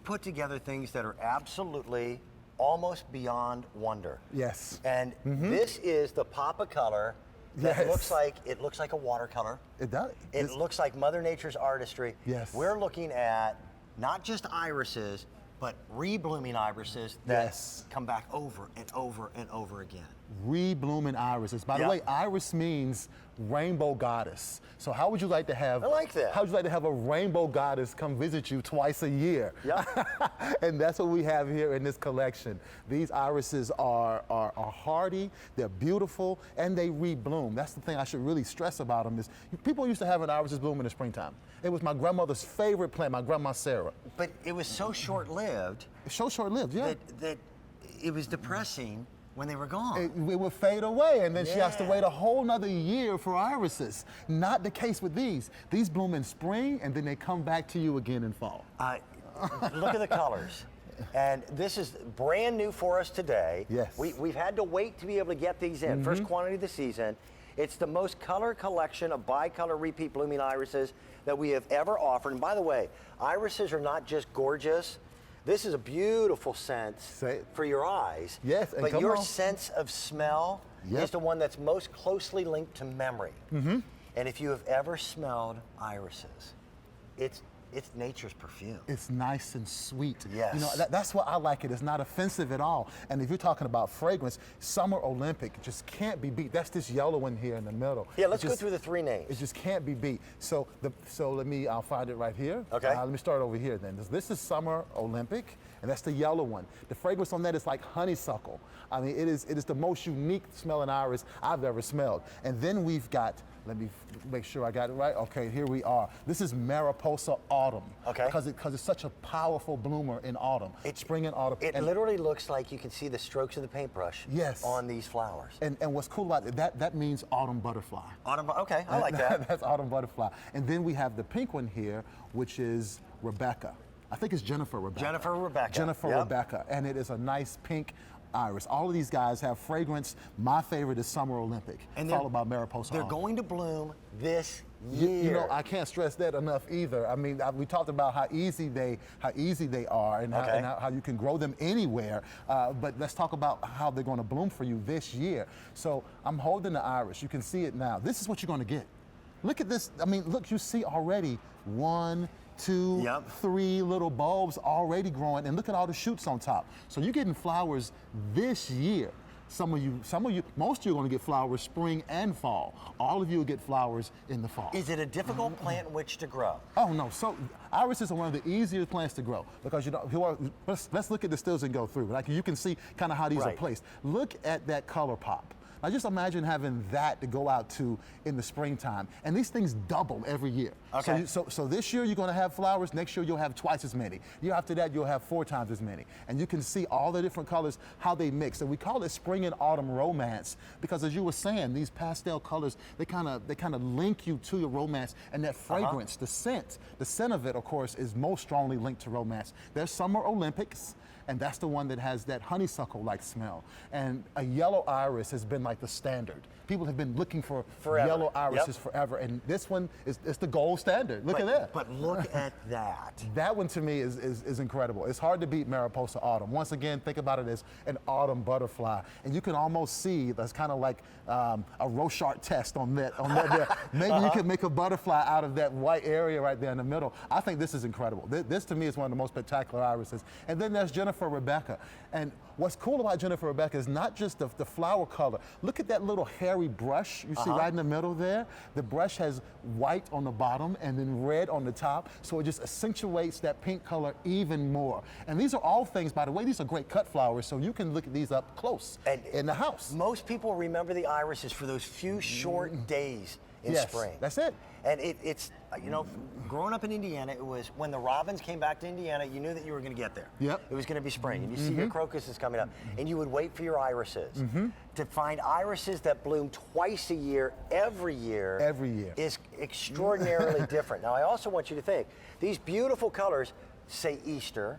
put together things that are absolutely almost beyond wonder. Yes. And this is the pop of color that looks like a watercolor. It does. It looks like Mother Nature's artistry. Yes. We're looking at not just irises, but reblooming irises that come back over and over and over again. Reblooming irises. By the way, iris means rainbow goddess. So how would you like to have? I like that. How would you like to have a rainbow goddess come visit you twice a year? Yeah. And that's what we have here in this collection. These irises are hardy, they're beautiful, and they rebloom. That's the thing I should really stress about them is people used to have an irises bloom in the springtime. It was my grandmother's favorite plant, my grandma Sarah. But it was so short-lived. So short-lived, yeah. That it was depressing when they were gone. It would fade away, and then she has to wait a whole nother year for irises. Not the case with these. These bloom in spring, and then they come back to you again in fall. Look at the colors. And this is brand new for us today. Yes. We've had to wait to be able to get these in. First quantity of the season. It's the most color collection of bicolor repeat blooming irises that we have ever offered. And by the way, irises are not just gorgeous. This is a beautiful scent for your eyes. Yes, and but your sense of smell is the one that's most closely linked to memory. And if you have ever smelled irises, it's nature's perfume. It's nice and sweet. Yes. You know, that's why I like it. It's not offensive at all. And if you're talking about fragrance, Summer Olympic just can't be beat. That's this yellow one here in the middle. Yeah, let's go through the three names. It just can't be beat. So I'll find it right here. Okay. Let me start over here then. This is Summer Olympic, and that's the yellow one. The fragrance on that is like honeysuckle. I mean, it is the most unique smelling iris I've ever smelled. And then we've got, let me make sure I got it right. Okay, here we are. This is Mariposa Autumn. Okay. Because it's such a powerful bloomer in autumn. Spring and autumn. It literally looks like you can see the strokes of the paintbrush on these flowers. And what's cool about it, that means autumn butterfly. Autumn, okay, I like that. That's autumn butterfly. And then we have the pink one here, which is Rebecca. I think it's Jennifer Rebecca. Jennifer Rebecca. Jennifer Rebecca. And it is a nice pink iris. All of these guys have fragrance. My favorite is Summer Olympic, followed by Mariposa They're Autumn. going to bloom this year. You know, I can't stress that enough either. I mean, we talked about how easy they are and how you can grow them anywhere. But let's talk about how they're going to bloom for you this year. So I'm holding the iris. You can see it now. This is what you're going to get. Look at this. I mean, look, you see already 1, 2, 3 little bulbs already growing, and look at all the shoots on top. So you're getting flowers this year. Most of you are going to get flowers spring and fall. All of you will get flowers in the fall. Is it a difficult plant in which to grow? Oh no, so irises are one of the easiest plants to grow because let's look at the stills and go through. Like you can see kind of how these are placed. Look at that color pop. Now just imagine having that to go out to in the springtime. And these things double every year. Okay. So this year you're going to have flowers. Next year you'll have twice as many. Year after that you'll have 4 times as many. And you can see all the different colors, how they mix. And we call it spring and autumn romance because as you were saying, these pastel colors, they kind of link you to your romance. And that fragrance, the scent of it, of course, is most strongly linked to romance. There's Summer Olympics. And that's the one that has that honeysuckle-like smell. And a yellow iris has been like the standard. People have been looking for yellow irises forever, and this one is the gold standard. Look at that. But look at that. That one to me is incredible. It's hard to beat Mariposa Autumn. Once again, think about it as an autumn butterfly, and you can almost see that's kind of like a Rorschach test on that there. Maybe you can make a butterfly out of that white area right there in the middle. I think this is incredible. This to me is one of the most spectacular irises. And then there's Jennifer Rebecca. And what's cool about Jennifer Rebecca is not just the flower color. Look at that little hairy brush you see right in the middle there. The brush has white on the bottom and then red on the top, so it just accentuates that pink color even more. And these are all things, by the way, these are great cut flowers, so you can look at these up close in the house. Most people remember the irises for those few short days in spring. That's it. And it's, you know, growing up in Indiana, it was when the robins came back to Indiana, you knew that you were going to get there. Yep. It was going to be spring, and you see your crocuses coming up, and you would wait for your irises. To find irises that bloom twice a year, every year, is extraordinarily different. Now, I also want you to think, these beautiful colors say Easter,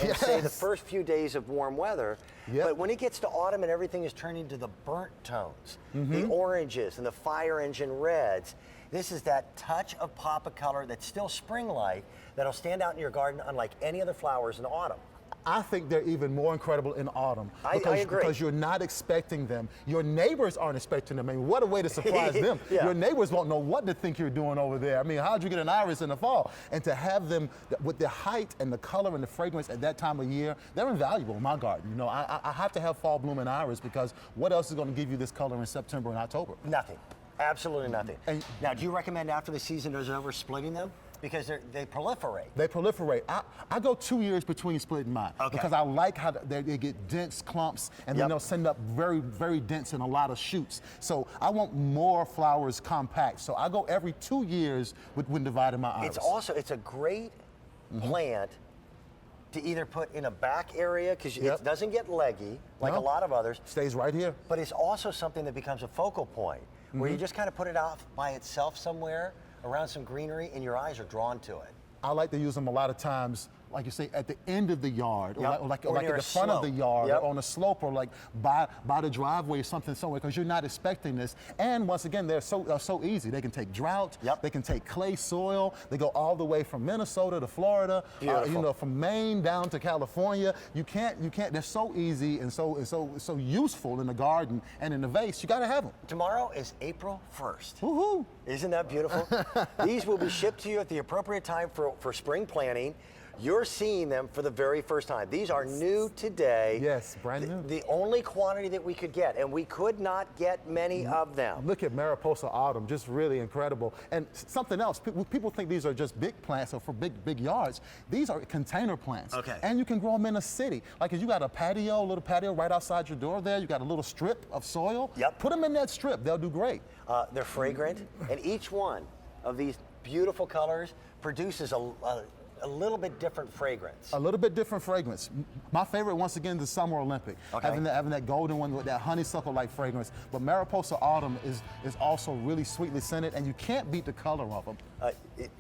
and say the first few days of warm weather, but when it gets to autumn and everything is turning to the burnt tones, the oranges and the fire engine reds, This is that touch of pop of color that's still spring-like, that'll stand out in your garden unlike any other flowers in autumn. I think they're even more incredible in autumn I agree. because you're not expecting them. Your neighbors aren't expecting them. I mean, what a way to surprise them. Yeah. Your neighbors won't know what to think you're doing over there. I mean, how'd you get an iris in the fall? And to have them with the height and the color and the fragrance at that time of year, they're invaluable in my garden. You know, I have to have fall blooming iris because what else is going to give you this color in September and October? Nothing. Absolutely nothing. And now, do you recommend after the season is over splitting them? Because they proliferate. They proliferate. I go 2 years between splitting mine because I like how they get dense clumps and then they'll send up very, very dense and a lot of shoots. So I want more flowers compact. So I go every 2 years when dividing my iris. It's a great plant to either put in a back area because it doesn't get leggy like a lot of others. Stays right here. But it's also something that becomes a focal point where you just kind of put it out by itself somewhere around some greenery and your eyes are drawn to it. I like to use them a lot of times, like you say, at the end of the yard, or like near at the a front of the slope. yard, or on a slope, or like by the driveway or something somewhere, because you're not expecting this. And once again, they're so easy. They can take drought, they can take clay soil. They go all the way from Minnesota to Florida, you know, from Maine down to California. You can't. They're so easy and so useful in the garden and in the vase. You got to have them. Tomorrow is April 1st. Woohoo! Isn't that beautiful? These will be shipped to you at the appropriate time for spring planting. You're seeing them for the very first time. These are new today. Yes, brand new. The only quantity that we could get, and we could not get many of them. Look at Mariposa Autumn, just really incredible. And something else, people think these are just big plants or for big yards. These are container plants. Okay. And you can grow them in a city. Like if you got a little patio right outside your door there, you got a little strip of soil. Yep. Put them in that strip, they'll do great. They're fragrant, and each one of these beautiful colors produces a little bit different fragrance. A little bit different fragrance. My favorite, once again, the Summer Olympic. Okay. Having that golden one with that honeysuckle-like fragrance. But Mariposa Autumn is also really sweetly scented, and you can't beat the color of them.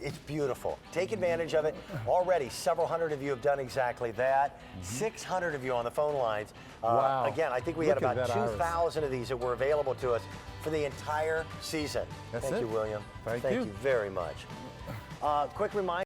It's beautiful. Take advantage of it. Already, several hundred of you have done exactly that. 600 of you on the phone lines. Wow. Again, I think we had about 2,000 of these that were available to us for the entire season. That's Thank it. you, William. Thank you you very much. Quick reminder.